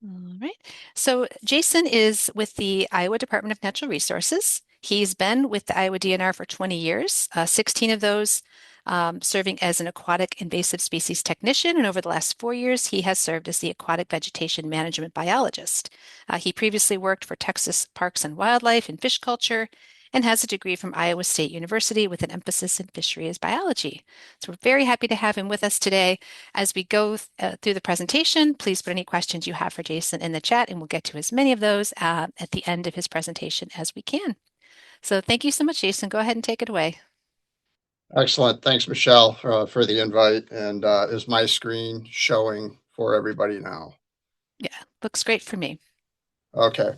All right. So Jason is with the Iowa Department of Natural Resources. He's been with the Iowa DNR for 20 years, 16 of those serving as an aquatic invasive species technician. And over the last 4 years, he has served as the Aquatic Vegetation Management Biologist. He previously worked for Texas Parks and Wildlife in fish culture and has a degree from Iowa State University with an emphasis in fisheries biology. So we're very happy to have him with us today. As we go through the presentation, please put any questions you have for Jason in the chat, and we'll get to as many of those at the end of his presentation as we can. So thank you so much, Jason. Go ahead and take it away. Excellent. Thanks, Michelle, for the invite. And is my screen showing for everybody now? Yeah, looks great for me. Okay.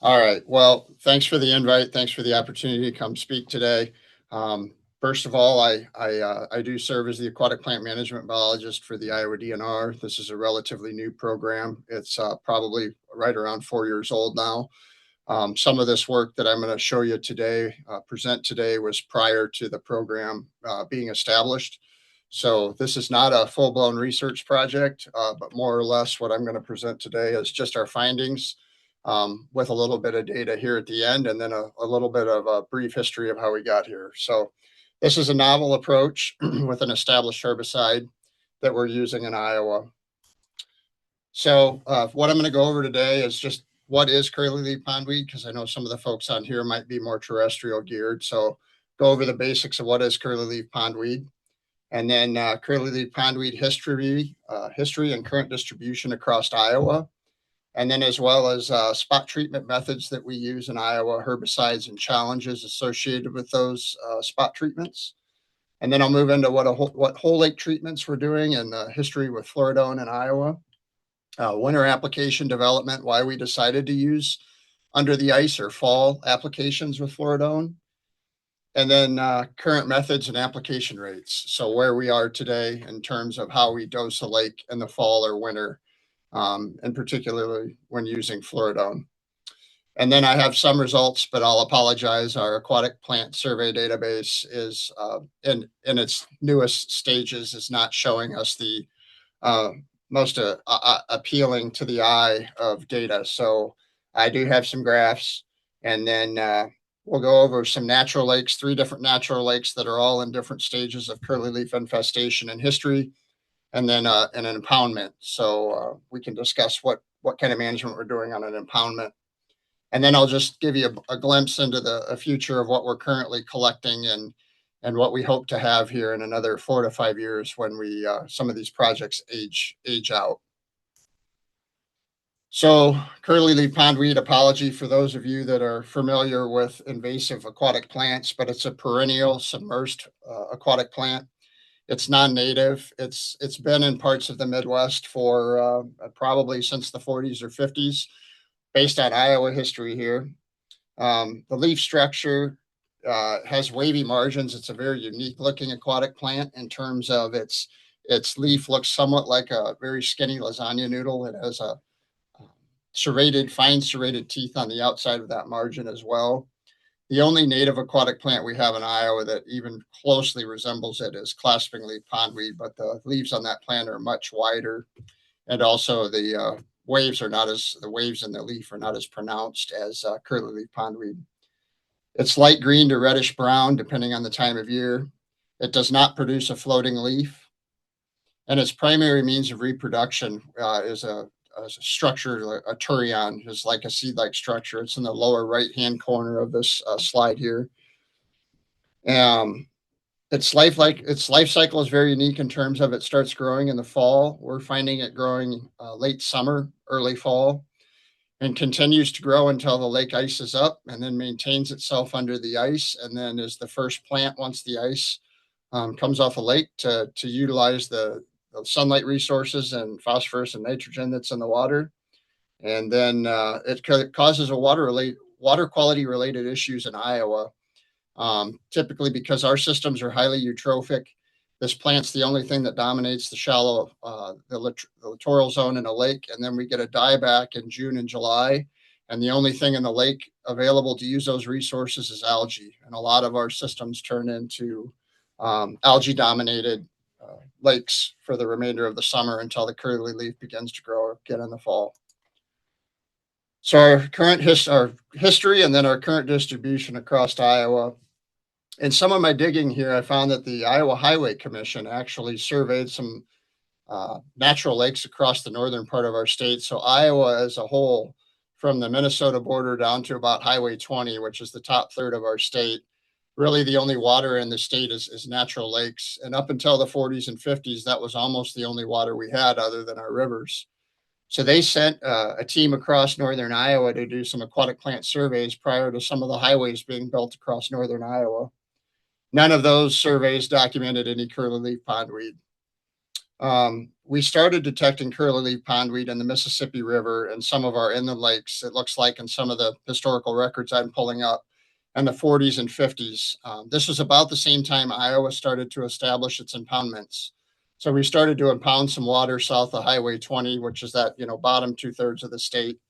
All right. Well, thanks for the invite. Thanks for the opportunity to come speak today. First of all, I do serve as the aquatic plant management biologist for the Iowa DNR. This is a relatively new program. It's probably right around 4 years old now. Some of this work that I'm going to show you today, present today, was prior to the program being established. So this is not a full-blown research project, but more or less what I'm going to present today is just our findings with a little bit of data here at the end, and then a little bit of a brief history of how we got here. So this is a novel approach with an established herbicide that we're using in Iowa. So what I'm going to go over today is just what is curly-leaf pondweed, because I know some of the folks on here might be more terrestrial geared. So go over the basics of what is curly-leaf pondweed, and then curly-leaf pondweed history and current distribution across Iowa, and then as well as spot treatment methods that we use in Iowa, herbicides and challenges associated with those spot treatments. And then I'll move into what whole lake treatments we're doing and the history with fluoridone in Iowa. Winter application development, why we decided to use under the ice or fall applications with fluoridone, and then current methods and application rates. So where we are today in terms of how we dose a lake in the fall or winter, and particularly when using fluoridone. And then I have some results, but I'll apologize. Our aquatic plant survey database is in its newest stages is not showing us the most appealing to the eye of data. So I do have some graphs, and then we'll go over some natural lakes, 3 different natural lakes that are all in different stages of curly leaf infestation and history, and then an impoundment. So we can discuss what kind of management we're doing on an impoundment. And then I'll just give you a glimpse into the future of what we're currently collecting and what we hope to have here in another 4 to 5 years when we some of these projects age out. So curly leaf pondweed, apology for those of you that are familiar with invasive aquatic plants, but it's a perennial submerged aquatic plant. It's non-native. It's been in parts of the Midwest for probably since the 40s or 50s, based on Iowa history here. The leaf structure has wavy margins. It's a very unique looking aquatic plant in terms of its leaf looks somewhat like a very skinny lasagna noodle. It has a fine serrated teeth on the outside of that margin as well. The only native aquatic plant we have in Iowa that even closely resembles it is clasping leaf pondweed, but the leaves on that plant are much wider, and also the waves in the leaf are not as pronounced as curly leaf pondweed. It's light green to reddish brown depending on the time of year. It does not produce a floating leaf, and its primary means of reproduction is a structure, a turion, is like a seed-like structure. It's in the lower right-hand corner of this slide here. Its life cycle is very unique in terms of it starts growing in the fall. We're finding it growing late summer, early fall, and continues to grow until the lake ices up, and then maintains itself under the ice, and then is the first plant once the ice comes off a lake to utilize the sunlight resources and phosphorus and nitrogen that's in the water. And then it causes water quality related issues in Iowa, typically because our systems are highly eutrophic. This plant's the only thing that dominates the shallow, the littoral zone in a lake, and then we get a dieback in June and July, and the only thing in the lake available to use those resources is algae, and a lot of our systems turn into algae-dominated lakes for the remainder of the summer until the curly leaf begins to grow again in the fall. So our current our history and then our current distribution across Iowa. In some of my digging here, I found that the Iowa Highway Commission actually surveyed some natural lakes across the northern part of our state. So Iowa as a whole, from the Minnesota border down to about Highway 20, which is the top third of our state, really the only water in the state is natural lakes. And up until the 40s and 50s, that was almost the only water we had other than our rivers. So they sent a team across northern Iowa to do some aquatic plant surveys prior to some of the highways being built across northern Iowa. None of those surveys documented any curly leaf pondweed. We started detecting curly leaf pondweed in the Mississippi River and some of our inland lakes. It looks like in some of the historical records I'm pulling up in the 40s and 50s. This was about the same time Iowa started to establish its impoundments. So we started to impound some water south of Highway 20, which is that bottom 2/3 of the state.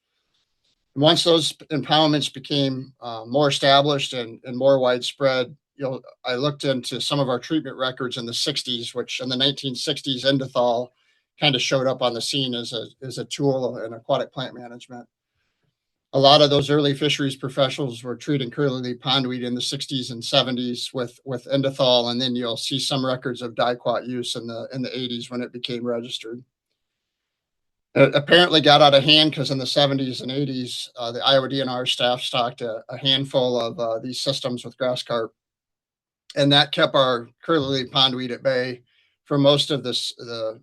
And once those impoundments became more established and more widespread, I looked into some of our treatment records in the 60s, which in the 1960s, Endothol kind of showed up on the scene as a tool in aquatic plant management. A lot of those early fisheries professionals were treating curly leaf pondweed in the 60s and 70s with Endothol, and then you'll see some records of dicot use in the 80s when it became registered. It apparently got out of hand because in the 70s and 80s, the Iowa DNR staff stocked a handful of these systems with grass carp, and that kept our curly leaf pondweed at bay for most of this,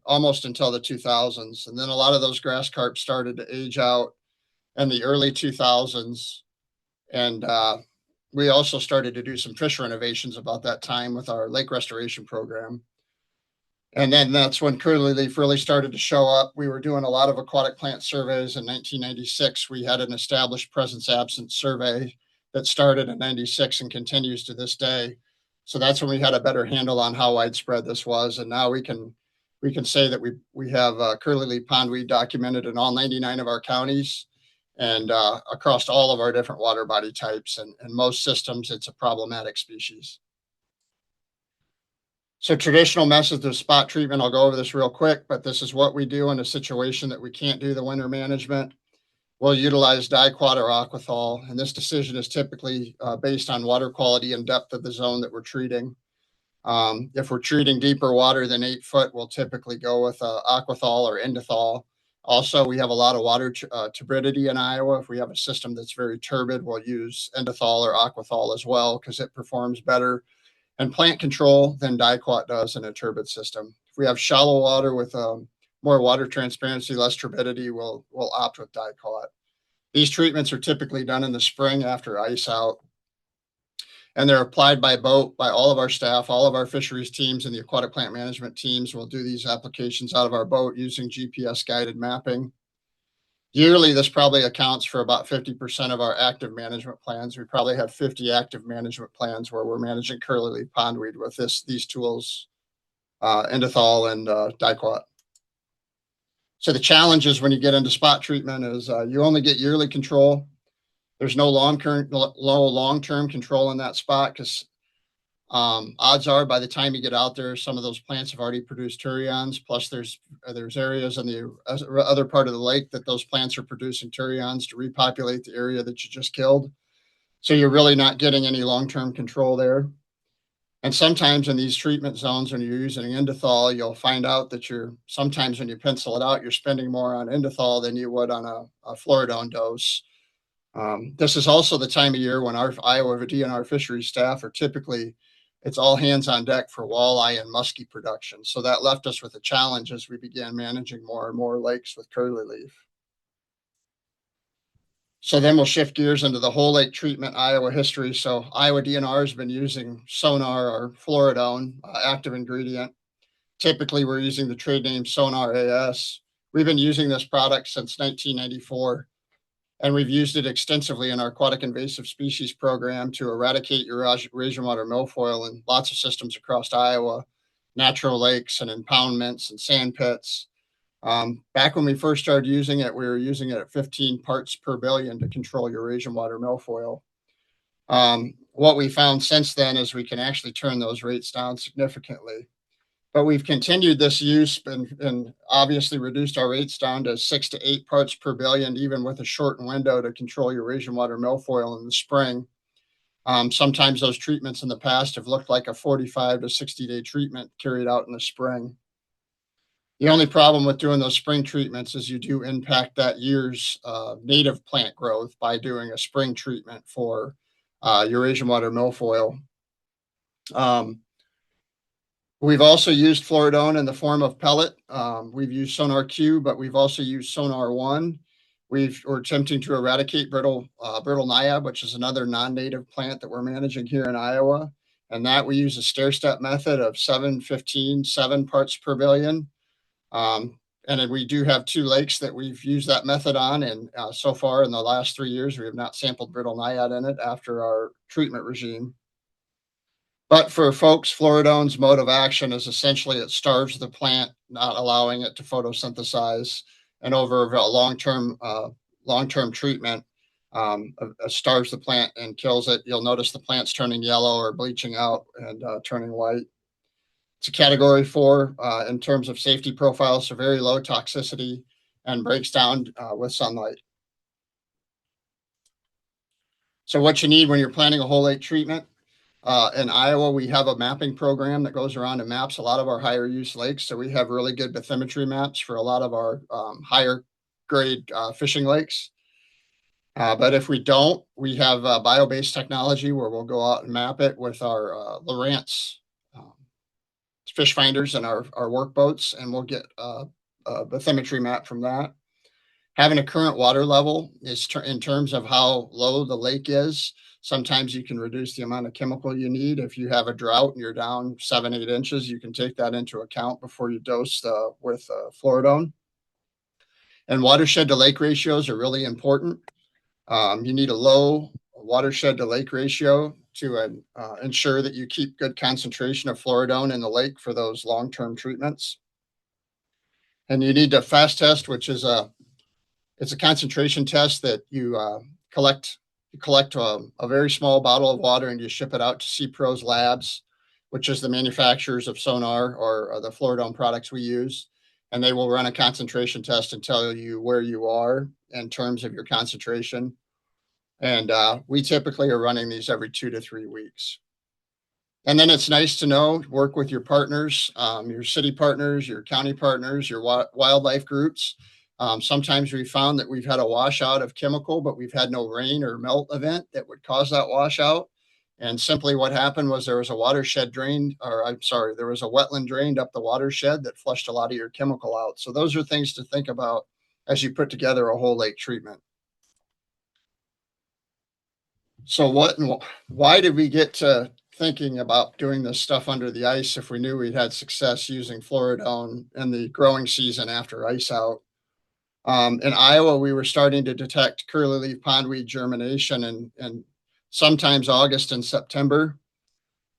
almost until the 2000s. And then a lot of those grass carp started to age out in the early 2000s, and we also started to do some fish renovations about that time with our lake restoration program. And then that's when curly leaf really started to show up. We were doing a lot of aquatic plant surveys in 1996. We had an established presence absence survey that started in 96 and continues to this day. So that's when we had a better handle on how widespread this was. And now we can say that we have curly leaf pondweed documented in all 99 of our counties and across all of our different water body types. And in most systems, it's a problematic species. So traditional methods of spot treatment, I'll go over this real quick, but this is what we do in a situation that we can't do the winter management. We'll utilize dicot or aquathol, and this decision is typically based on water quality and depth of the zone that we're treating. If we're treating deeper water than 8 foot, we'll typically go with aquathol or endothol. Also, we have a lot of water turbidity in Iowa. If we have a system that's very turbid, we'll use endothol or aquathol as well because it performs better and plant control than dicot does in a turbid system. If we have shallow water with more water transparency, less turbidity, we'll opt with dicot. These treatments are typically done in the spring after ice out, and they're applied by boat by all of our staff. All of our fisheries teams and the aquatic plant management teams will do these applications out of our boat using GPS guided mapping. Yearly, this probably accounts for about 50% of our active management plans. We probably have 50 active management plans where we're managing curly leaf pondweed with these tools, endothol and dicot. So the challenges when you get into spot treatment is you only get yearly control. There's no long-term control in that spot because odds are by the time you get out there, some of those plants have already produced turions. Plus, there's areas in the other part of the lake that those plants are producing turions to repopulate the area that you just killed. So you're really not getting any long-term control there. And sometimes in these treatment zones, when you're using endothol, you'll find out that sometimes when you pencil it out, you're spending more on endothol than you would on a fluoridone dose. This is also the time of year when our Iowa DNR fisheries staff are typically, it's all hands on deck for walleye and muskie production. So that left us with a challenge as we began managing more and more lakes with curly leaf. So then we'll shift gears into the whole lake treatment Iowa history. So Iowa DNR has been using Sonar or fluoridone, active ingredient. Typically, we're using the trade name Sonar AS. We've been using this product since 1994. And we've used it extensively in our aquatic invasive species program to eradicate Eurasian water milfoil in lots of systems across Iowa, natural lakes and impoundments and sand pits. Back when we first started using it, we were using it at 15 parts per billion to control Eurasian water milfoil. What we found since then is we can actually turn those rates down significantly. But we've continued this use and obviously reduced our rates down to 6 to 8 parts per billion, even with a shortened window to control Eurasian water milfoil in the spring. Sometimes those treatments in the past have looked like a 45 to 60-day treatment carried out in the spring. The only problem with doing those spring treatments is you do impact that year's native plant growth by doing a spring treatment for Eurasian water milfoil. We've also used fluoridone in the form of pellet. We've used Sonar Q, but we've also used Sonar 1. We're attempting to eradicate brittle naiad, which is another non-native plant that we're managing here in Iowa. And that we use a stair-step method of 7, 15, 7 parts per billion. And then we do have 2 lakes that we've used that method on. And so far in the last 3 years, we have not sampled brittle naiad in it after our treatment regime. But for folks, fluoridone's mode of action is essentially it starves the plant, not allowing it to photosynthesize. And over a long-term treatment, starves the plant and kills it. You'll notice the plant's turning yellow or bleaching out and turning white. It's a category 4 in terms of safety profile, so very low toxicity and breaks down with sunlight. So what you need when you're planning a whole lake treatment, in Iowa, we have a mapping program that goes around and maps a lot of our higher use lakes. So we have really good bathymetry maps for a lot of our higher grade fishing lakes. But if we don't, we have bio-based technology where we'll go out and map it with our Lowrance fish finders and our workboats, and we'll get a bathymetry map from that. Having a current water level is in terms of how low the lake is. Sometimes you can reduce the amount of chemical you need. If you have a drought and you're down 7, 8 inches, you can take that into account before you dose with fluoridone. And watershed to lake ratios are really important. You need a low watershed to lake ratio to ensure that you keep good concentration of fluoridone in the lake for those long-term treatments. And you need a fast test, which is it's a concentration test that you collect a very small bottle of water and you ship it out to CPRO's labs, which is the manufacturers of Sonar or the fluoridone products we use. And they will run a concentration test and tell you where you are in terms of your concentration. And we typically are running these every 2 to 3 weeks. And then it's nice to know, work with your partners, your city partners, your county partners, your wildlife groups. Sometimes we found that we've had a washout of chemical, but we've had no rain or melt event that would cause that washout. And simply what happened was there was a watershed drained, or I'm sorry, there was a wetland drained up the watershed that flushed a lot of your chemical out. So those are things to think about as you put together a whole lake treatment. So why did we get to thinking about doing this stuff under the ice if we knew we'd had success using fluoridone in the growing season after ice out? In Iowa, we were starting to detect curly leaf pondweed germination in sometimes August and September.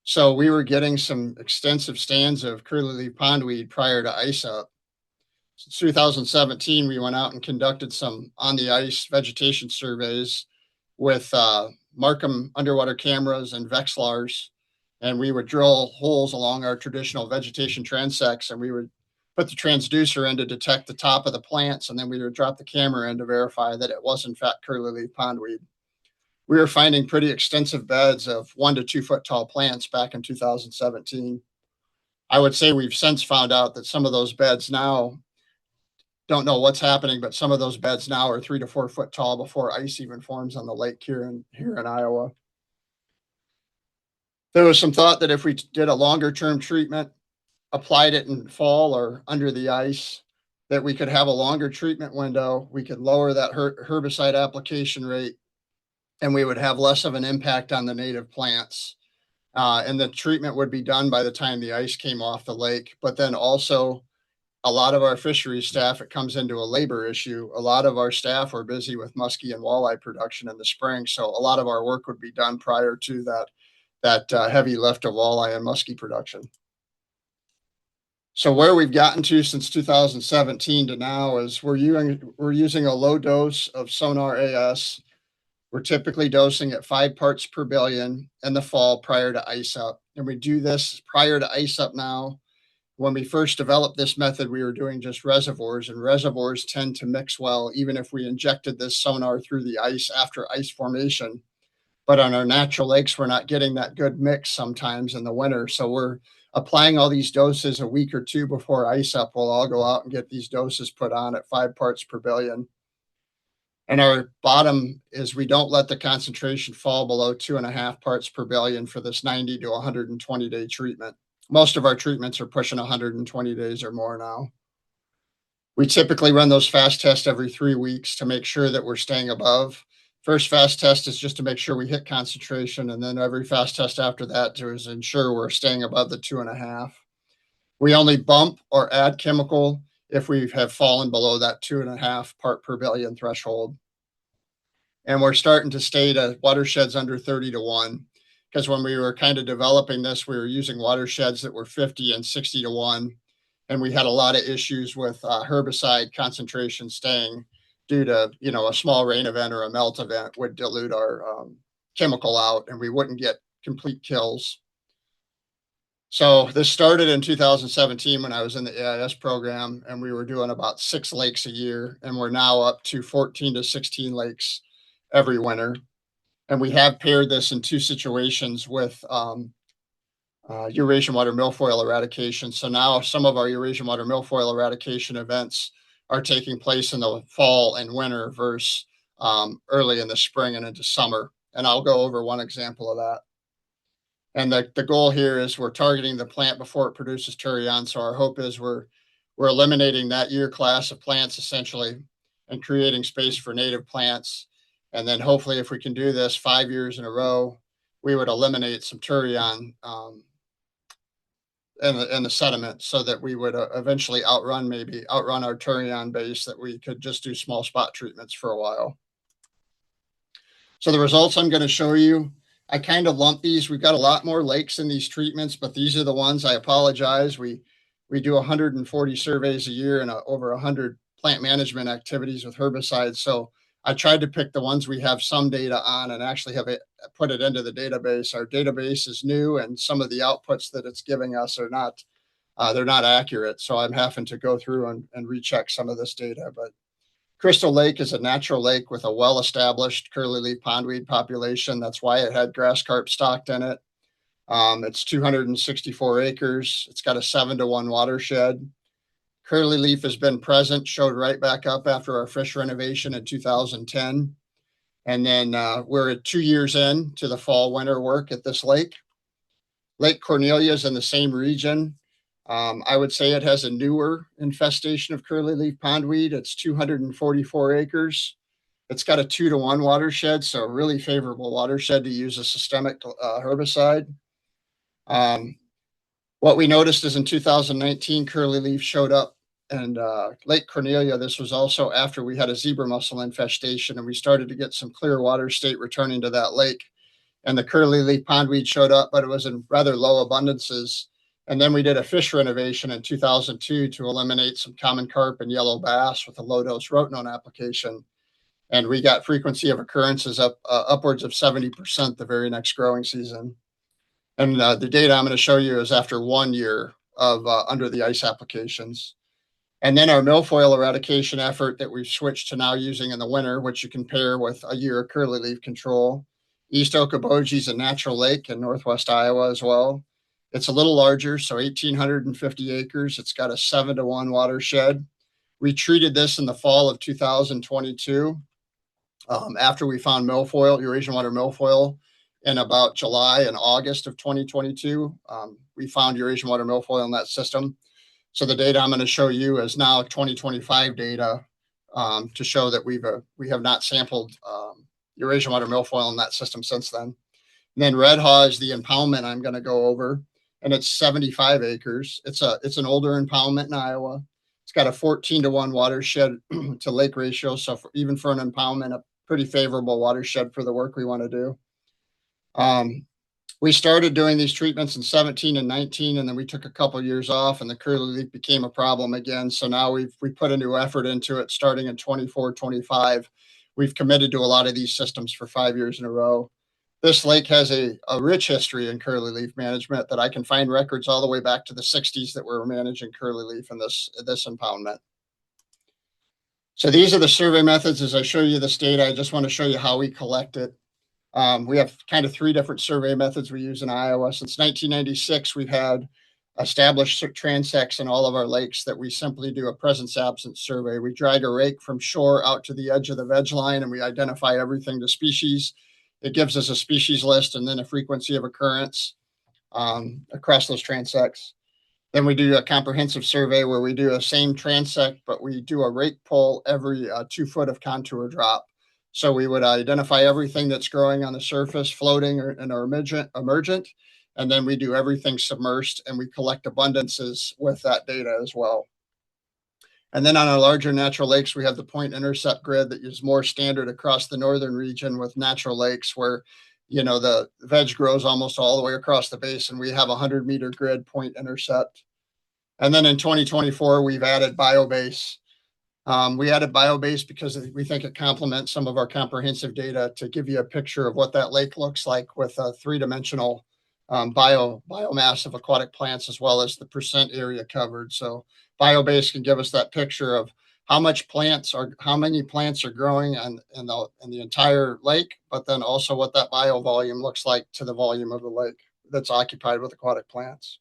So we were getting some extensive stands of curly leaf pondweed prior to ice up. Since 2017, we went out and conducted some on the ice vegetation surveys with Markham underwater cameras and Vexilars, and we would drill holes along our traditional vegetation transects, and we would put the transducer in to detect the top of the plants, and then we would drop the camera in to verify that it was in fact curly leaf pondweed. We were finding pretty extensive beds of 1 to 2 foot tall plants back in 2017. I would say we've since found out that some of those beds now, don't know what's happening, but some of those beds now are 3 to 4 foot tall before ice even forms on the lake here in Iowa. There was some thought that if we did a longer term treatment, applied it in fall or under the ice, that we could have a longer treatment window. We could lower that herbicide application rate, and we would have less of an impact on the native plants. And the treatment would be done by the time the ice came off the lake. But then also, a lot of our fisheries staff, it comes into a labor issue. A lot of our staff were busy with muskie and walleye production in the spring. So a lot of our work would be done prior to that heavy lift of walleye and muskie production. So where we've gotten to since 2017 to now is we're using a low dose of Sonar AS. We're typically dosing at 5 parts per billion in the fall prior to ice up. And we do this prior to ice up now when we first developed this method, we were doing just reservoirs, and reservoirs tend to mix well, even if we injected this sonar through the ice after ice formation. But on our natural lakes, we're not getting that good mix sometimes in the winter. So we're applying all these doses a week or two before ice up. We'll all go out and get these doses put on at 5 parts per billion. And our bottom is we don't let the concentration fall below 2.5 parts per billion for this 90 to 120 day treatment. Most of our treatments are pushing 120 days or more now. We typically run those fast tests every 3 weeks to make sure that we're staying above. First fast test is just to make sure we hit concentration, and then every fast test after that to ensure we're staying above the 2.5. We only bump or add chemical if we have fallen below that 2.5 part per billion threshold. And we're starting to stay to watersheds under 30 to 1, because when we were kind of developing this, we were using watersheds that were 50 and 60 to 1. And we had a lot of issues with herbicide concentration staying due to, a small rain event or a melt event would dilute our chemical out, and we wouldn't get complete kills. So this started in 2017 when I was in the AIS program, and we were doing about 6 lakes a year, and we're now up to 14 to 16 lakes every winter. And we have paired this in 2 situations with Eurasian water milfoil eradication. So now some of our Eurasian water milfoil eradication events are taking place in the fall and winter versus early in the spring and into summer. And I'll go over one example of that. And the goal here is we're targeting the plant before it produces turion. So our hope is we're eliminating that year class of plants essentially and creating space for native plants. And then hopefully if we can do this 5 years in a row, we would eliminate some turion in the sediment so that we would eventually outrun our turion base, that we could just do small spot treatments for a while. So the results I'm going to show you, I kind of lump these. We've got a lot more lakes in these treatments, but these are the ones. I apologize. We do 140 surveys a year and over 100 plant management activities with herbicides. So I tried to pick the ones we have some data on and actually have put it into the database. Our database is new, and some of the outputs that it's giving us are not, they're not accurate. So I'm having to go through and recheck some of this data. But Crystal Lake is a natural lake with a well-established curly-leaf pondweed population. That's why it had grass carp stocked in it. It's 264 acres. It's got a 7 to 1 watershed. Curly leaf has been present, showed right back up after our fish renovation in 2010. And then we're at 2 years in to the fall winter work at this lake. Lake Cornelia is in the same region. I would say it has a newer infestation of curly leaf pondweed. It's 244 acres. It's got a 2 to 1 watershed, so a really favorable watershed to use a systemic herbicide. What we noticed is in 2019, curly leaf showed up and Lake Cornelia. This was also after we had a zebra mussel infestation, and we started to get some clear water state returning to that lake. And the curly leaf pondweed showed up, but it was in rather low abundances. And then we did a fish renovation in 2002 to eliminate some common carp and yellow bass with a low dose rotenone application. And we got frequency of occurrences up upwards of 70% the very next growing season. And the data I'm going to show you is after 1 year of under the ice applications. And then our milfoil eradication effort that we've switched to now using in the winter, which you can pair with a year of curly leaf control. East Okoboji is a natural lake in northwest Iowa as well. It's a little larger, so 1,850 acres. It's got a 7 to 1 watershed. We treated this in the fall of 2022 after we found milfoil, Eurasian water milfoil, in about July and August of 2022. We found Eurasian water milfoil in that system. So the data I'm going to show you is now 2025 data to show that we have not sampled Eurasian water milfoil in that system since then. And then Red Haw is the impoundment I'm going to go over, and it's 75 acres. It's an older impoundment in Iowa. It's got a 14 to 1 watershed to lake ratio. So even for an impoundment, a pretty favorable watershed for the work we want to do. We started doing these treatments in 17 and 19, and then we took a couple of years off, and the curly leaf became a problem again. So now we put a new effort into it starting in 24, 25. We've committed to a lot of these systems for 5 years in a row. This lake has a rich history in curly leaf management that I can find records all the way back to the 60s that we're managing curly leaf in this impoundment. So these are the survey methods. As I show you this data, I just want to show you how we collect it. We have kind of three different survey methods we use in Iowa. Since 1996, we've had established transects in all of our lakes that we simply do a presence-absence survey. We drag a rake from shore out to the edge of the veg line, and we identify everything to species. It gives us a species list and then a frequency of occurrence across those transects. Then we do a comprehensive survey where we do a same transect, but we do a rake pull every 2 foot of contour drop. So we would identify everything that's growing on the surface, floating or emergent, and then we do everything submersed, and we collect abundances with that data as well. And then on our larger natural lakes, we have the point intercept grid that is more standard across the northern region with natural lakes where, you know, the veg grows almost all the way across the basin. We have a 100-meter grid point intercept. And then in 2024, we've added BioBase. We added BioBase because we think it complements some of our comprehensive data to give you a picture of what that lake looks like with a three-dimensional biomass of aquatic plants as well as the percent area covered. So BioBase can give us that picture of how many plants are growing in the entire lake, but then also what that bio volume looks like to the volume of the lake that's occupied with aquatic plants.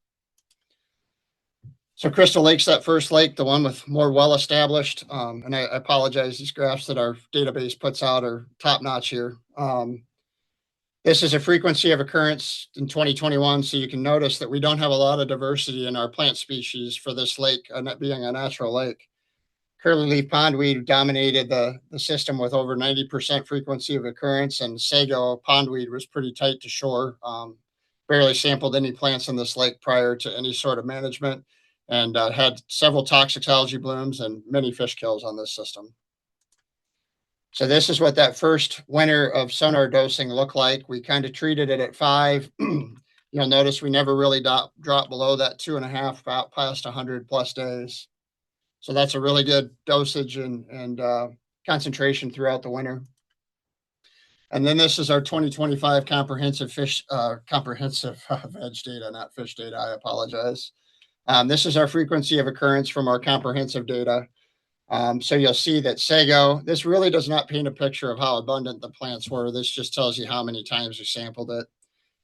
So Crystal Lake's that first lake, the one with more well-established, and I apologize, these graphs that our database puts out are top-notch here. This is a frequency of occurrence in 2021, so you can notice that we don't have a lot of diversity in our plant species for this lake, being a natural lake. Curly leaf pondweed dominated the system with over 90% frequency of occurrence, and sago pondweed was pretty tight to shore. Barely sampled any plants in this lake prior to any sort of management, and had several toxic algae blooms and many fish kills on this system. So this is what that first winter of sonar dosing looked like. We kind of treated it at 5. You'll notice we never really dropped below that 2.5, about past 100 plus days. So that's a really good dosage and concentration throughout the winter. And then this is our 2025 comprehensive veg data, not fish data. I apologize. This is our frequency of occurrence from our comprehensive data. So you'll see that sago, this really does not paint a picture of how abundant the plants were. This just tells you how many times we sampled it.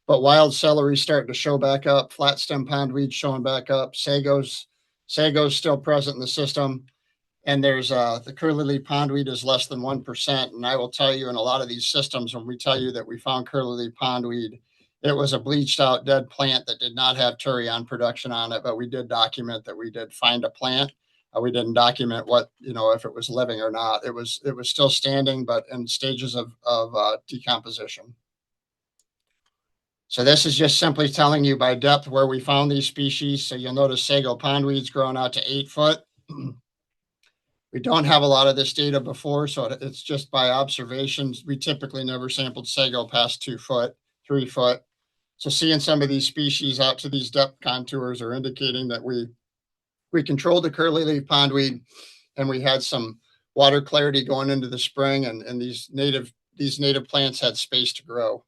But wild celery starting to show back up, flat stem pondweed showing back up, sago's still present in the system. And there's the curly leaf pondweed is less than 1%. And I will tell you in a lot of these systems, when we tell you that we found curly leaf pondweed, it was a bleached out dead plant that did not have turion production on it, but we did document that we did find a plant. We didn't document what, if it was living or not. It was still standing, but in stages of decomposition. So this is just simply telling you by depth where we found these species. So you'll notice sago pondweed's grown out to 8 foot. We don't have a lot of this data before, so it's just by observations. We typically never sampled sago past 2 foot, 3 foot. So seeing some of these species out to these depth contours are indicating that we controlled the curly leaf pondweed, and we had some water clarity going into the spring, and these native plants had space to grow.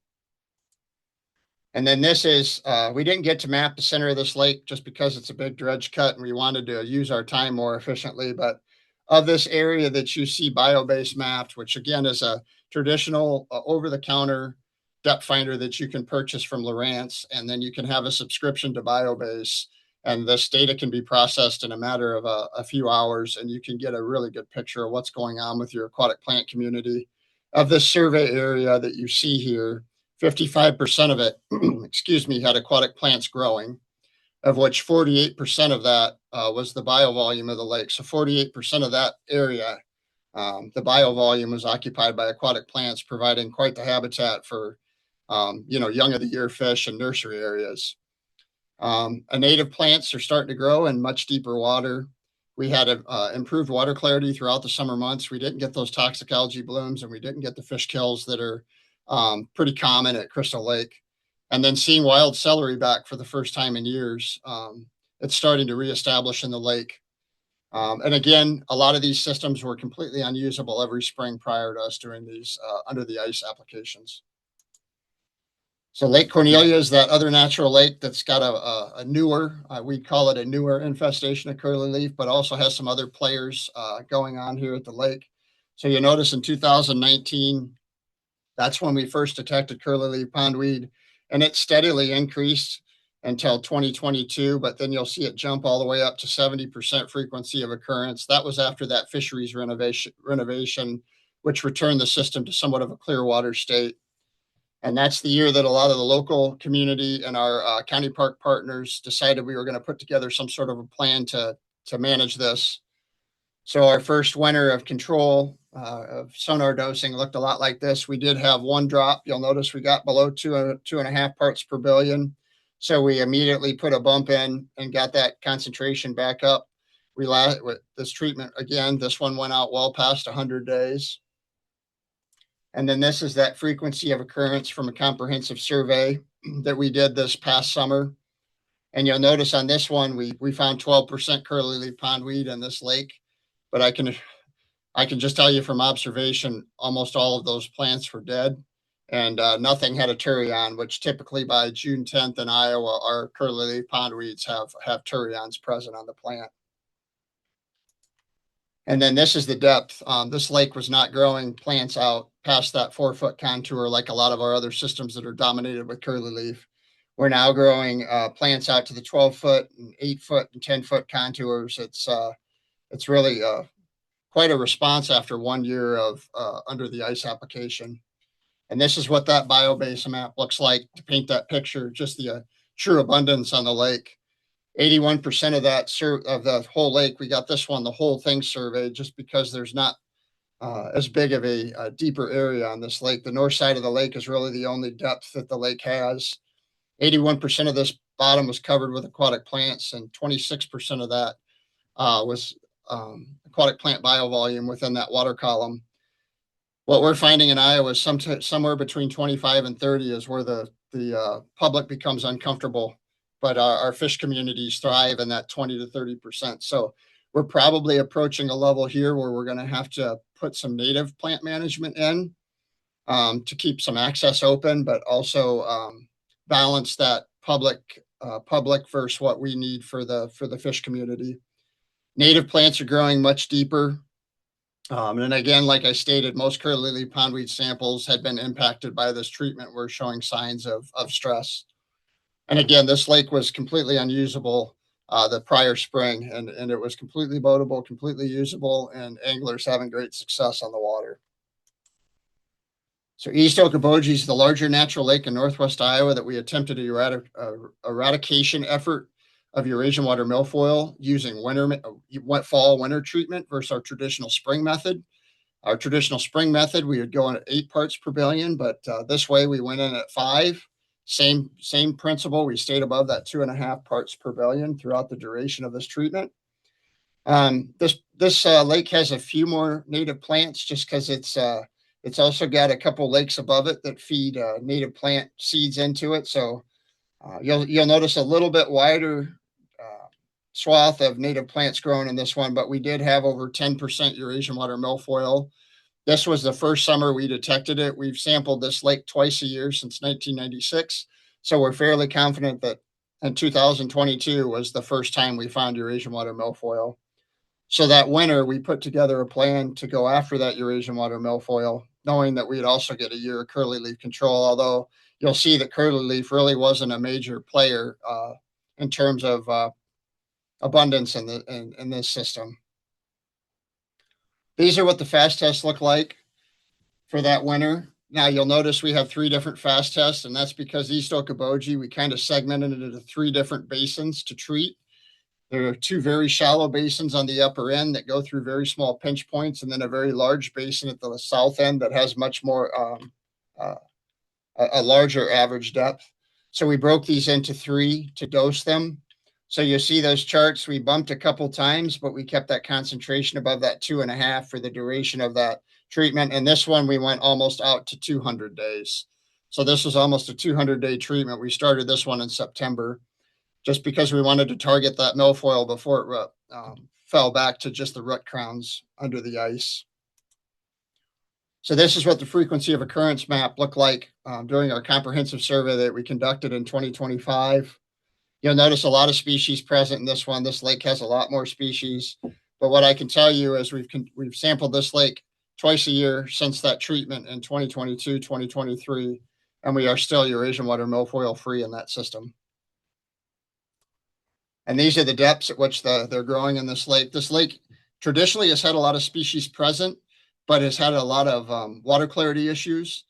And then this is, we didn't get to map the center of this lake just because it's a big dredge cut and we wanted to use our time more efficiently. But of this area that you see BioBase mapped, which again is a traditional over-the-counter depth finder that you can purchase from Lowrance, and then you can have a subscription to BioBase, and this data can be processed in a matter of a few hours, and you can get a really good picture of what's going on with your aquatic plant community. Of this survey area that you see here, 55% of it, had aquatic plants growing, of which 48% of that was the bio volume of the lake. So 48% of that area, the bio volume was occupied by aquatic plants, providing quite the habitat for, young of the year fish and nursery areas. Native plants are starting to grow in much deeper water. We had improved water clarity throughout the summer months. We didn't get those toxic algae blooms, and we didn't get the fish kills that are pretty common at Crystal Lake. And then seeing wild celery back for the first time in years, it's starting to reestablish in the lake. And again, a lot of these systems were completely unusable every spring prior to us doing these under the ice applications. So Lake Cornelia is that other natural lake that's got a newer, we call it a newer infestation of curly leaf, but also has some other players going on here at the lake. So you notice in 2019, that's when we first detected curly leaf pondweed, and it steadily increased until 2022, but then you'll see it jump all the way up to 70% frequency of occurrence. That was after that fisheries renovation, which returned the system to somewhat of a clear water state. And that's the year that a lot of the local community and our county park partners decided we were going to put together some sort of a plan to manage this. So our first winter of control of sonar dosing looked a lot like this. We did have one drop. You'll notice we got below 2.5 parts per billion. So we immediately put a bump in and got that concentration back up. With this treatment again, this one went out well past 100 days. And then this is that frequency of occurrence from a comprehensive survey that we did this past summer. And you'll notice on this one, we found 12% curly leaf pondweed in this lake. But I can just tell you from observation, almost all of those plants were dead, and nothing had a turion, which typically by June 10th in Iowa, our curly leaf pondweeds have turions present on the plant. And then this is the depth. This lake was not growing plants out past that 4-foot contour like a lot of our other systems that are dominated with curly leaf. We're now growing plants out to the 12-foot and 8-foot and 10-foot contours. It's really quite a response after 1 year of under the ice application. And this is what that biobase map looks like to paint that picture, just the true abundance on the lake. 81% of that of the whole lake, we got this one, the whole thing surveyed, just because there's not as big of a deeper area on this lake. The north side of the lake is really the only depth that the lake has. 81% of this bottom was covered with aquatic plants, and 26% of that was aquatic plant biovolume within that water column. What we're finding in Iowa is somewhere between 25 and 30 is where the public becomes uncomfortable, but our fish communities thrive in that 20 to 30%. So we're probably approaching a level here where we're going to have to put some native plant management in to keep some access open, but also balance that public versus what we need for the fish community. Native plants are growing much deeper. And again, like I stated, most curly leaf pondweed samples had been impacted by this treatment. We're showing signs of stress. And again, this lake was completely unusable the prior spring, and it was completely boatable, completely usable, and anglers having great success on the water. So East Okoboji is the larger natural lake in northwest Iowa that we attempted a eradication effort of Eurasian water milfoil using fall winter treatment versus our traditional spring method. Our traditional spring method, we would go in at 8 parts per billion, but this way we went in at 5. Same principle. We stayed above that 2.5 parts per billion throughout the duration of this treatment. This lake has a few more native plants just because it's also got a couple lakes above it that feed native plant seeds into it. So you'll notice a little bit wider swath of native plants growing in this one, but we did have over 10% Eurasian water milfoil. This was the first summer we detected it. We've sampled this lake twice a year since 1996. So we're fairly confident that in 2022 was the first time we found Eurasian water milfoil. So that winter, we put together a plan to go after that Eurasian water milfoil, knowing that we'd also get a year of curly leaf control, although you'll see that curly leaf really wasn't a major player in terms of abundance in this system. These are what the fast tests look like for that winter. Now you'll notice we have 3 different fast tests, and that's because East Okoboji, we kind of segmented it into 3 different basins to treat. There are 2 very shallow basins on the upper end that go through very small pinch points, and then a very large basin at the south end that has much more a larger average depth. So we broke these into 3 to dose them. So you see those charts, we bumped a couple times, but we kept that concentration above that 2.5 for the duration of that treatment. And this one, we went almost out to 200 days. So this was almost a 200-day treatment. We started this one in September just because we wanted to target that milfoil before it fell back to just the root crowns under the ice. So this is what the frequency of occurrence map looked like during our comprehensive survey that we conducted in 2025. You'll notice a lot of species present in this one. This lake has a lot more species. But what I can tell you is we've sampled this lake twice a year since that treatment in 2022, 2023, and we are still Eurasian water milfoil free in that system. And these are the depths at which they're growing in this lake. This lake traditionally has had a lot of species present, but has had a lot of water clarity issues.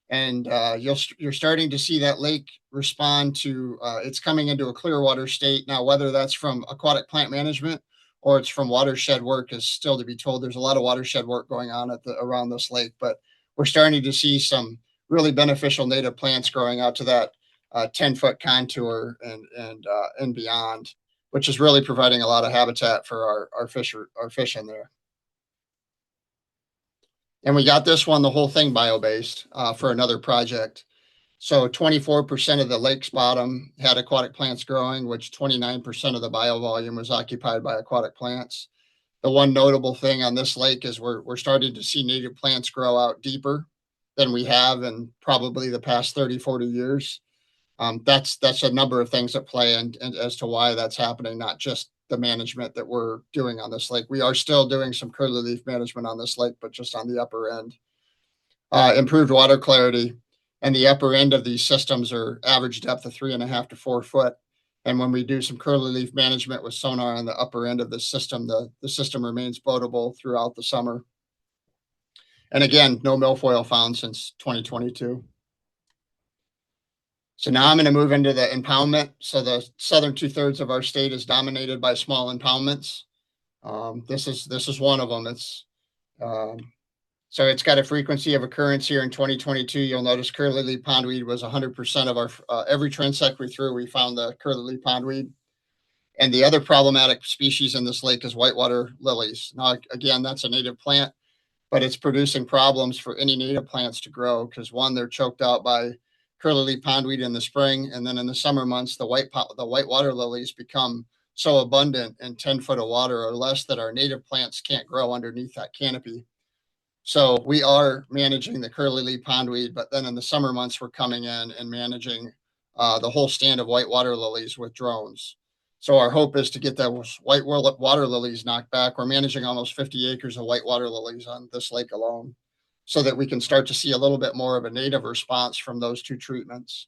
And you're starting to see that lake respond to it's coming into a clear water state now. Whether that's from aquatic plant management or it's from watershed work is still to be told. There's a lot of watershed work going on around this lake, but we're starting to see some really beneficial native plants growing out to that 10-foot contour and beyond, which is really providing a lot of habitat for our fish in there. And we got this one, the whole thing bio-based for another project. So 24% of the lake's bottom had aquatic plants growing, which 29% of the bio volume was occupied by aquatic plants. The one notable thing on this lake is we're starting to see native plants grow out deeper than we have in probably the past 30, 40 years. That's a number of things at play and as to why that's happening, not just the management that we're doing on this lake. We are still doing some curly leaf management on this lake, but just on the upper end. Improved water clarity, and the upper end of these systems are average depth of 3.5 to 4 foot. And when we do some curly leaf management with sonar on the upper end of the system, the system remains boatable throughout the summer. And again, no milfoil found since 2022. So now I'm going to move into the impoundment. So the southern 2/3 of our state is dominated by small impoundments. This is one of them. So it's got a frequency of occurrence here in 2022. You'll notice curly leaf pondweed was 100% of our every transect we threw. We found the curly leaf pondweed. And the other problematic species in this lake is whitewater lilies. Now, again, that's a native plant, but it's producing problems for any native plants to grow because one, they're choked out by curly leaf pondweed in the spring, and then in the summer months, the whitewater lilies become so abundant in 10 foot of water or less that our native plants can't grow underneath that canopy. So we are managing the curly leaf pondweed, but then in the summer months, we're coming in and managing the whole stand of whitewater lilies with drones. So our hope is to get those whitewater lilies knocked back. We're managing almost 50 acres of whitewater lilies on this lake alone, so that we can start to see a little bit more of a native response from those two treatments.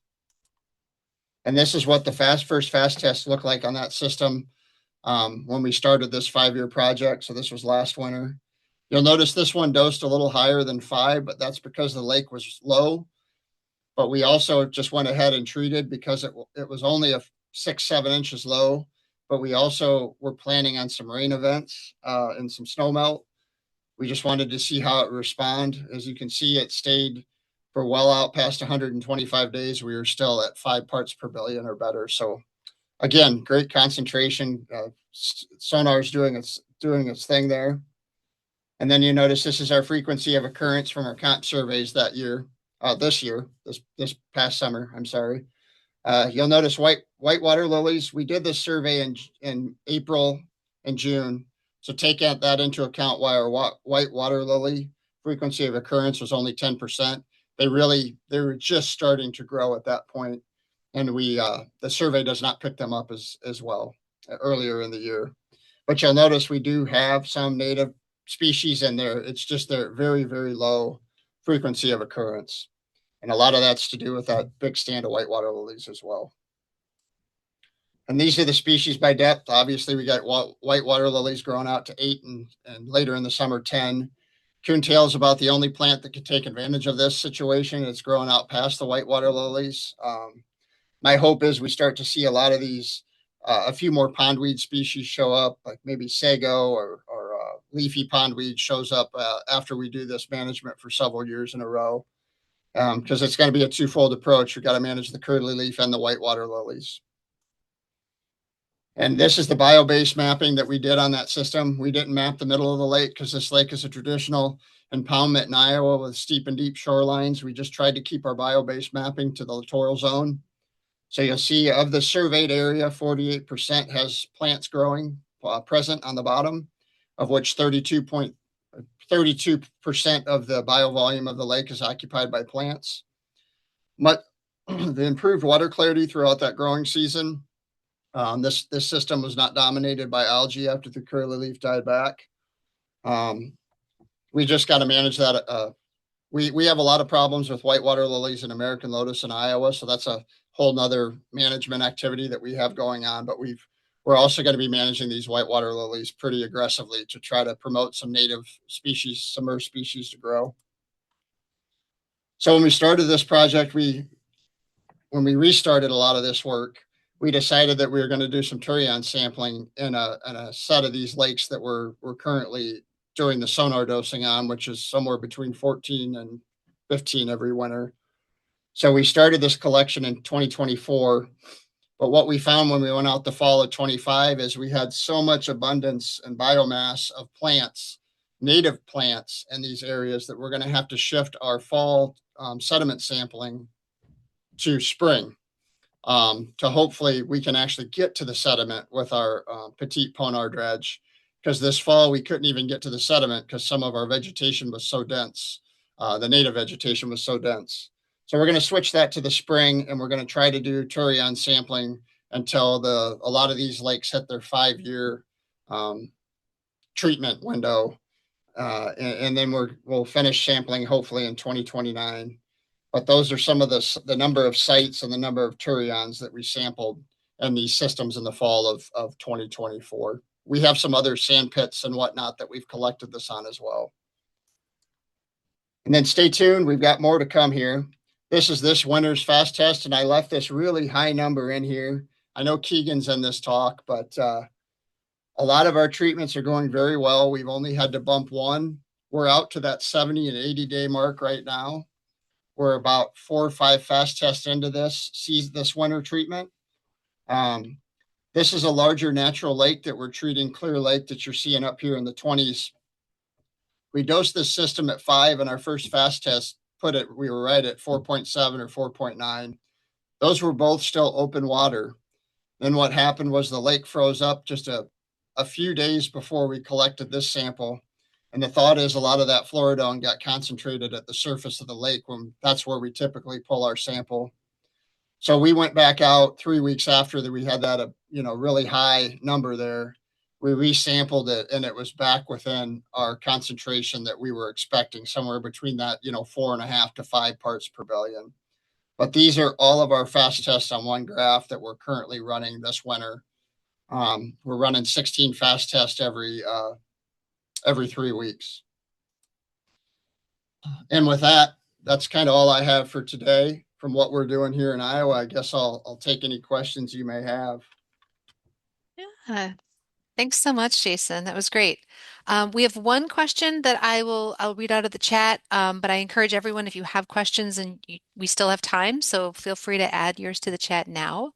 And this is what the first fast test looked like on that system when we started this 5-year project. So this was last winter. You'll notice this one dosed a little higher than 5, but that's because the lake was low. But we also just went ahead and treated because it was only a 6-7 inches low. But we also were planning on some rain events and some snow melt. We just wanted to see how it would respond. As you can see, it stayed for well out past 125 days. We were still at 5 parts per billion or better. So again, great concentration. Sonar is doing its thing there. And then you notice this is our frequency of occurrence from our comp surveys that year, this past summer, I'm sorry. You'll notice whitewater lilies. We did this survey in April and June. So take that into account why our whitewater lily frequency of occurrence was only 10%. They were just starting to grow at that point. And the survey does not pick them up as well earlier in the year. But you'll notice we do have some native species in there. It's just their very, very low frequency of occurrence. And a lot of that's to do with that big stand of whitewater lilies as well. And these are the species by depth. Obviously, we got whitewater lilies growing out to 8 and later in the summer 10. Coontail is about the only plant that could take advantage of this situation. It's growing out past the whitewater lilies. My hope is we start to see a lot of these, a few more pondweed species show up, like maybe sago or leafy pondweed shows up after we do this management for several years in a row. Because it's going to be a twofold approach. We've got to manage the curly leaf and the whitewater lilies. And this is the bio-based mapping that we did on that system. We didn't map the middle of the lake because this lake is a traditional impoundment in Iowa with steep and deep shorelines. We just tried to keep our bio-based mapping to the littoral zone. So you'll see of the surveyed area, 48% has plants growing present on the bottom, of which 32% 32% of the biovolume of the lake is occupied by plants. But the improved water clarity throughout that growing season, this system was not dominated by algae after the curly leaf died back. We just got to manage that. We have a lot of problems with whitewater lilies and American lotus in Iowa, so that's a whole nother management activity that we have going on. But we're also going to be managing these whitewater lilies pretty aggressively to try to promote some native species, submerged species to grow. So when we started this project, when we restarted a lot of this work, we decided that we were going to do some turion sampling in a set of these lakes that we're currently doing the sonar dosing on, which is somewhere between 14 and 15 every winter. So we started this collection in 2024. But what we found when we went out the fall of 25 is we had so much abundance and biomass of plants, native plants in these areas, that we're going to have to shift our fall sediment sampling to spring, to hopefully we can actually get to the sediment with our petite ponar dredge. Because this fall we couldn't even get to the sediment because some of our vegetation was so dense. The native vegetation was so dense. So we're going to switch that to the spring, and we're going to try to do turion sampling until a lot of these lakes hit their 5-year treatment window, and then we'll finish sampling hopefully in 2029. But those are some of the number of sites and the number of turions that we sampled in these systems in the fall of 2024. We have some other sand pits and whatnot that we've collected this on as well. And then stay tuned. We've got more to come here. This is this winter's fast test, and I left this really high number in here. I know Keegan's in this talk, but a lot of our treatments are going very well. We've only had to bump one. We're out to that 70 and 80 day mark right now. We're about 4 or 5 fast tests into this winter treatment. This is a larger natural lake that we're treating, Clear Lake, that you're seeing up here in the 20s. We dosed this system at 5, and our first fast test we were right at 4.7 or 4.9. Those were both still open water. Then what happened was the lake froze up just a few days before we collected this sample. And the thought is a lot of that floridone got concentrated at the surface of the lake when that's where we typically pull our sample. So we went back out 3 weeks after that we had that, really high number there. We resampled it, and it was back within our concentration that we were expecting, somewhere between that, 4.5 to 5 parts per billion. But these are all of our fast tests on one graph that we're currently running this winter. We're running 16 fast tests every 3 weeks. And with that, that's kind of all I have for today from what we're doing here in Iowa. I guess I'll take any questions you may have. Yeah. Thanks so much, Jason. That was great. We have one question that I'll read out of the chat, but I encourage everyone, if you have questions, and we still have time, so feel free to add yours to the chat now.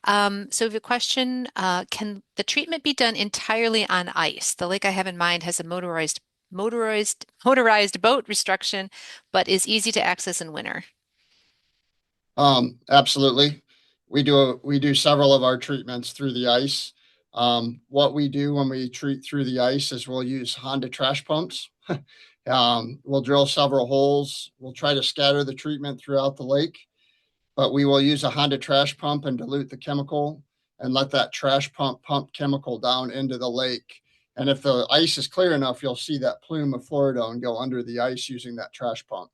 So we have a question, can the treatment be done entirely on ice? The lake I have in mind has a motorized boat restriction, but is easy to access in winter. Absolutely. We do several of our treatments through the ice. What we do when we treat through the ice is we'll use Honda trash pumps. We'll drill several holes. We'll try to scatter the treatment throughout the lake, but we will use a Honda trash pump and dilute the chemical and let that trash pump chemical down into the lake. And if the ice is clear enough, you'll see that plume of floridone go under the ice using that trash pump.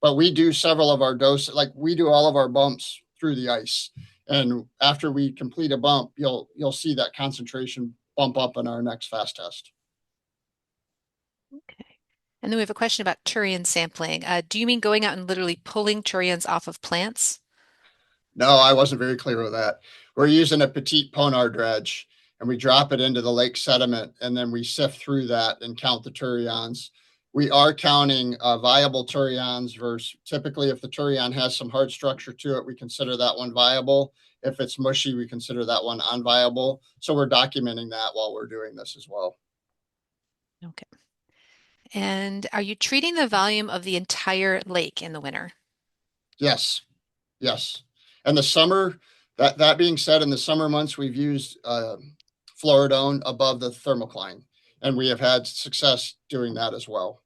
But we do several of our doses, like we do all of our bumps through the ice. And after we complete a bump, you'll see that concentration bump up in our next fast test. Okay. And then we have a question about turion sampling. Do you mean going out and literally pulling turions off of plants? No, I wasn't very clear with that. We're using a petite ponar dredge, and we drop it into the lake sediment, and then we sift through that and count the turions. We are counting viable turions versus typically if the turion has some hard structure to it, we consider that one viable. If it's mushy, we consider that one unviable. So we're documenting that while we're doing this as well. Okay. And are you treating the volume of the entire lake in the winter? Yes. Yes. And the summer, that being said, in the summer months, we've used floridone above the thermocline. and we have had success doing that as well.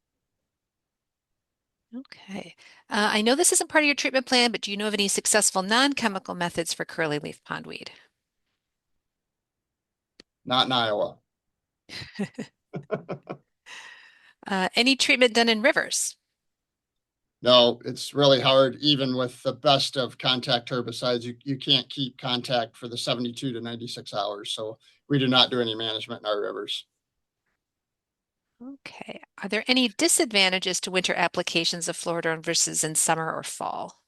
Okay. I know this isn't part of your treatment plan, but do you know of any successful non-chemical methods for curly leaf pondweed? Not in Iowa. Any treatment done in rivers? No, it's really hard, even with the best of contact herbicides. You can't keep contact for the 72 to 96 hours. So we do not do any management in our rivers. Okay. Are there any disadvantages to winter applications of fluoridone versus in summer or fall?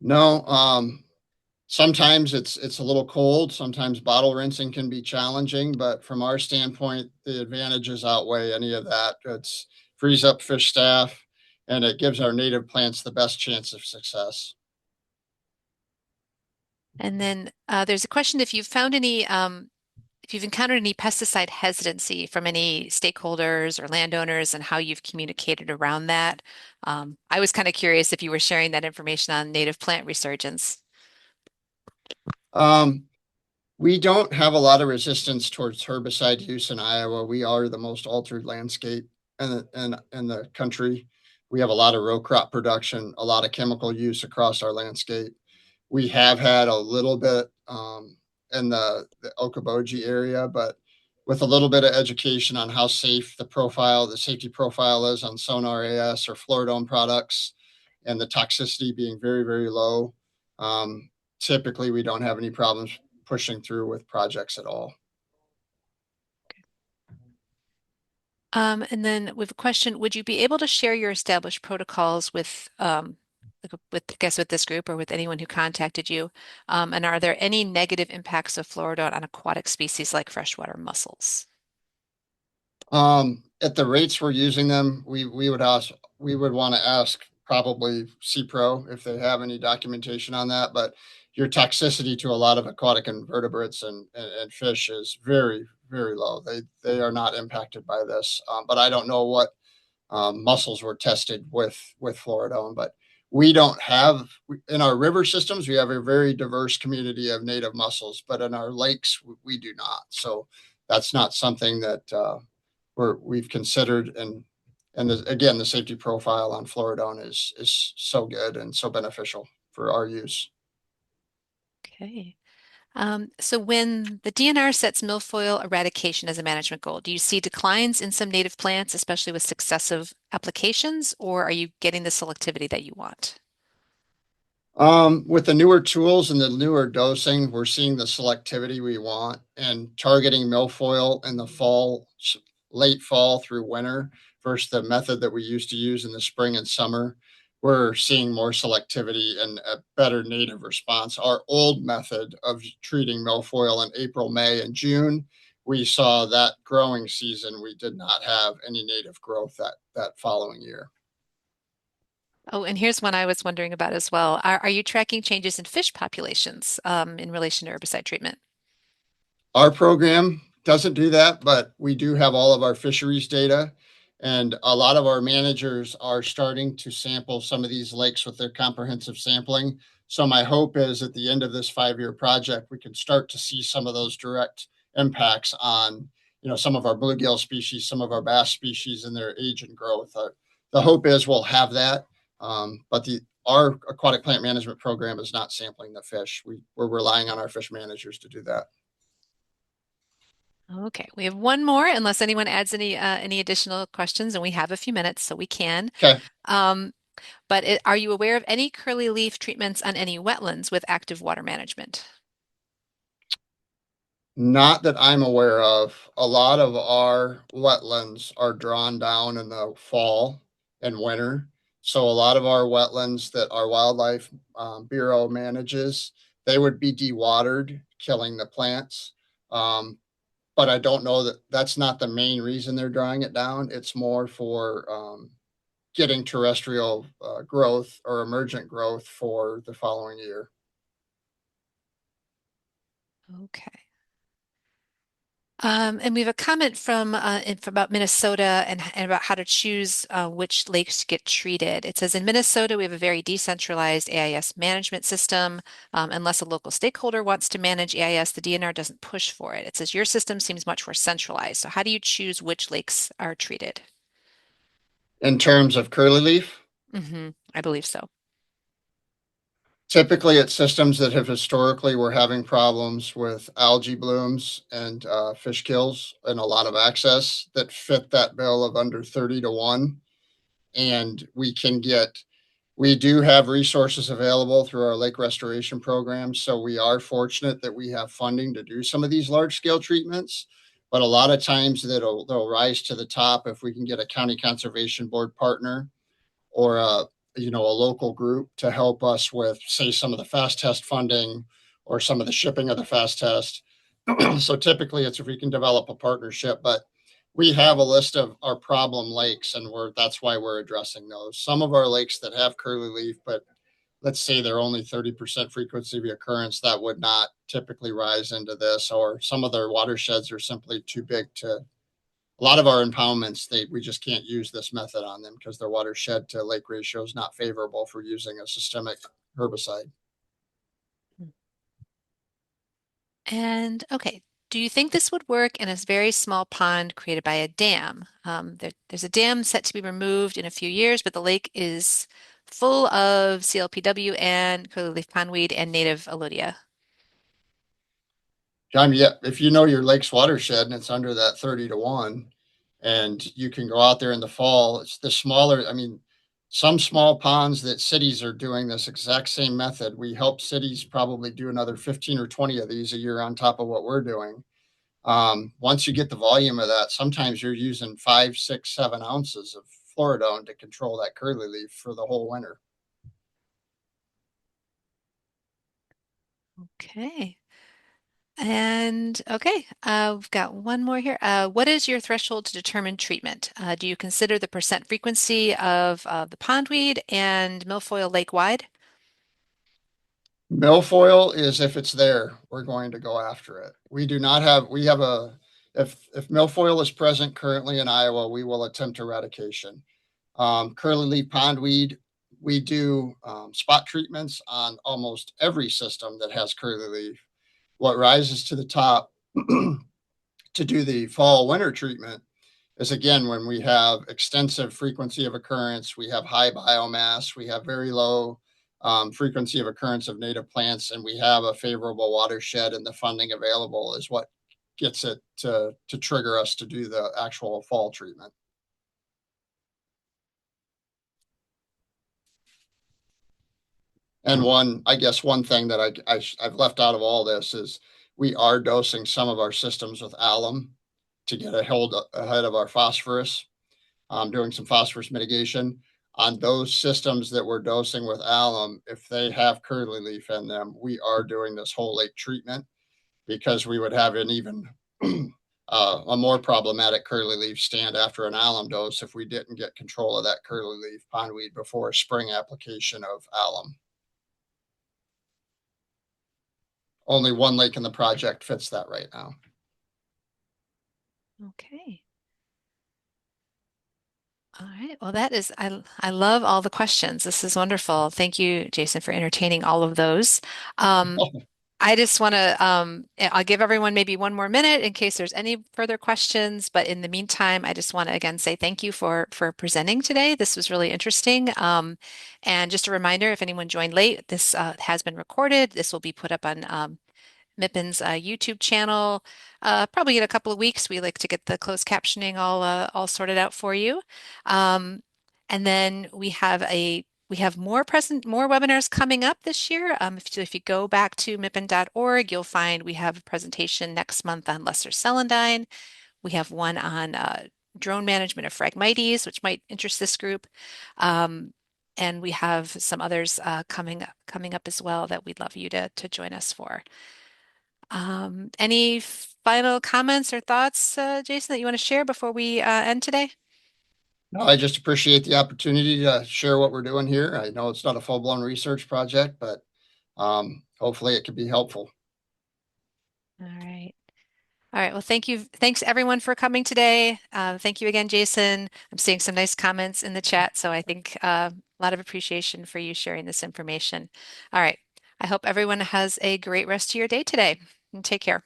No, sometimes it's a little cold. Sometimes bottle rinsing can be challenging, but from our standpoint, the advantages outweigh any of that. It's frees up fish staff, and it gives our native plants the best chance of success. And then there's a question if you've found any, if you've encountered any pesticide hesitancy from any stakeholders or landowners and how you've communicated around that. I was kind of curious if you were sharing that information on native plant resurgence. Um, We don't have a lot of resistance towards herbicide use in Iowa. We are the most altered landscape in the country. We have a lot of row crop production, a lot of chemical use across our landscape. We have had a little bit in the Okoboji area, but with a little bit of education on how safe the safety profile is on Sonar AS or Fluoridone products, and the toxicity being very, very low, um, typically we don't have any problems pushing through with projects at all. And then we have a question, would you be able to share your established protocols with, I guess with this group or with anyone who contacted you? And are there any negative impacts of fluoridone on aquatic species like freshwater mussels? At the rates we're using them, we would want to ask probably CPRO if they have any documentation on that. But your toxicity to a lot of aquatic invertebrates and fish is very, very low. They are not impacted by this. But I don't know what mussels were tested with fluoridone. But we don't have in our river systems. We have a very diverse community of native mussels, but in our lakes we do not. So that's not something that we've considered. And again, the safety profile on fluoridone is so good and so beneficial for our use. Okay. So when the DNR sets milfoil eradication as a management goal, do you see declines in some native plants, especially with successive applications, or are you getting the selectivity that you want? With the newer tools and the newer dosing, we're seeing the selectivity we want and targeting milfoil in the fall, late fall through winter versus the method that we used to use in the spring and summer. We're seeing more selectivity and a better native response. Our old method of treating milfoil in April, May, and June, we saw that growing season. We did not have any native growth that following year. Oh, and here's one I was wondering about as well. Are you tracking changes in fish populations in relation to herbicide treatment? Our program doesn't do that, but we do have all of our fisheries data. And a lot of our managers are starting to sample some of these lakes with their comprehensive sampling. So my hope is at the end of this 5-year project, we can start to see some of those direct impacts on, some of our bluegill species, some of our bass species and their age and growth. The hope is we'll have that. But our aquatic plant management program is not sampling the fish. We're relying on our fish managers to do that. Okay, we have one more, unless anyone adds any additional questions, and we have a few minutes, so we can. Okay. Um, but are you aware of any curly leaf treatments on any wetlands with active water management? Not that I'm aware of. A lot of our wetlands are drawn down in the fall and winter. So a lot of our wetlands that our wildlife bureau manages, they would be dewatered, killing the plants. Um, but I don't know that that's not the main reason they're drawing it down. It's more for getting terrestrial growth or emergent growth for the following year. Okay. And we have a comment from about Minnesota and about how to choose which lakes to get treated. It says in Minnesota, we have a very decentralized AIS management system. Unless a local stakeholder wants to manage AIS, the DNR doesn't push for it. It says your system seems much more centralized. So how do you choose which lakes are treated? In terms of curly leaf, I believe so. typically it's systems that have historically were having problems with algae blooms and fish kills and a lot of access that fit that bill of under 30 to 1. And we do have resources available through our lake restoration program. So we are fortunate that we have funding to do some of these large scale treatments. But a lot of times they'll rise to the top if we can get a county conservation board partner or a local group to help us with, say, some of the fast test funding or some of the shipping of the fast test. So typically it's if we can develop a partnership, but we have a list of our problem lakes and that's why we're addressing those. Some of our lakes that have curly leaf, but let's say they're only 30% frequency of occurrence, that would not typically rise into this, or some of their watersheds are simply too big to a lot of our impoundments, we just can't use this method on them because their watershed to lake ratio is not favorable for using a systemic herbicide. And okay, do you think this would work in a very small pond created by a dam? There's a dam set to be removed in a few years, but the lake is full of CLPW and curly-leaf pondweed and native alludia. John, yeah, if you know your lake's watershed and it's under that 30 to 1, and you can go out there in the fall, it's the smaller, I mean, some small ponds that cities are doing this exact same method. We help cities probably do another 15 or 20 of these a year on top of what we're doing. Once you get the volume of that, sometimes you're using 5, 6, 7 ounces of fluoridone to control that curly leaf for the whole winter. Okay. And okay, we've got one more here. What is your threshold to determine treatment? Do you consider the percent frequency of the pondweed and milfoil lake-wide? Milfoil is if it's there, we're going to go after it. We do not have, we have a, if milfoil is present currently in Iowa, we will attempt eradication. Curly leaf pondweed, we do spot treatments on almost every system that has curly leaf. What rises to the top to do the fall winter treatment is again when we have extensive frequency of occurrence, we have high biomass, we have very low frequency of occurrence of native plants, and we have a favorable watershed, and the funding available is what gets it to trigger us to do the actual fall treatment. And one thing that I've left out of all this is we are dosing some of our systems with alum to get ahead of our phosphorus, doing some phosphorus mitigation. On those systems that we're dosing with alum, if they have curly leaf in them, we are doing this whole lake treatment because we would have an even a more problematic curly leaf stand after an alum dose if we didn't get control of that curly leaf pondweed before a spring application of alum. Only one lake in the project fits that right now. Okay. All right. Well, I love all the questions. This is wonderful. Thank you, Jason, for entertaining all of those. Um, I just want to, I'll give everyone maybe one more minute in case there's any further questions. But in the meantime, I just want to again say thank you for presenting today. This was really interesting. And just a reminder, if anyone joined late, this has been recorded. This will be put up on MIPIN's YouTube channel. Probably in a couple of weeks. We like to get the closed captioning all sorted out for you. And then we have more webinars coming up this year. If you go back to MIPIN.org, you'll find we have a presentation next month on lesser celandine. We have one on drone management of Phragmites, which might interest this group. And we have some others coming up as well that we'd love you to join us for. Any final comments or thoughts, Jason, that you want to share before we end today? No, I just appreciate the opportunity to share what we're doing here. I know it's not a full-blown research project, but hopefully it can be helpful. All right. All right. Well, thank you. Thanks everyone for coming today. Thank you again, Jason. I'm seeing some nice comments in the chat, so I think a lot of appreciation for you sharing this information. All right. I hope everyone has a great rest of your day today and take care.